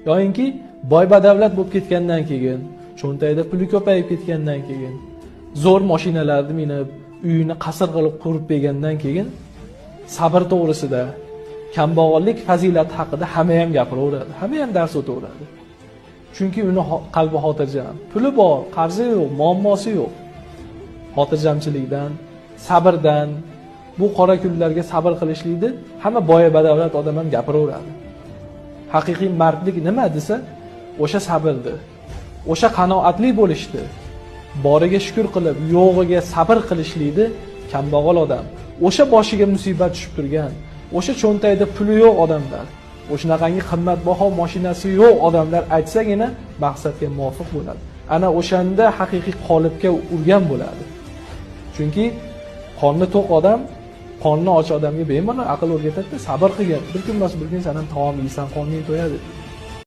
yoyinki boy badavlat bo'lib ketgandan keyin, cho'ntagida puli ko'payib ketgandan keyin, zo'r mashinalarni minib, uyini qasr qilib qurib bergandan keyin sabr to'g'risida, kambag'allik fazilati haqida hamma ham gapiraveradi, hamma ham dars o'taveradi. Chunki uni qalbi xotirjam, puli bor, qarzi yo'q, muammosi yo'q. Xotirjamchilikdan, sabrdan, bu qora kunlarga sabr qilishlikni hamma boy badavlat odam ham gapiraveradi. Haqiqiy mardlik nima desa, o'sha sabrdir. O'sha qanoatli bo'lishdi. Boriga shukr qilib, yo'g'iga sabr qilishlikni kambag'al odam, o'sha boshiga musibat tushib turgan, o'sha cho'ntagida puli yo'q odamlar, o'shanaqangi qimmatbaho mashinasi yo'q odamlar aytsagina maqsadga muvofiq bo'ladi. Ana o'shanda haqiqiy qolipga urgan bo'ladi. Chunki qorni to'q odam qorni och odamga bemalol aql o'rgatadi, sabr qilgan. Bir kun emas bir kun sen ham taom yeysan, qorning to'yadi.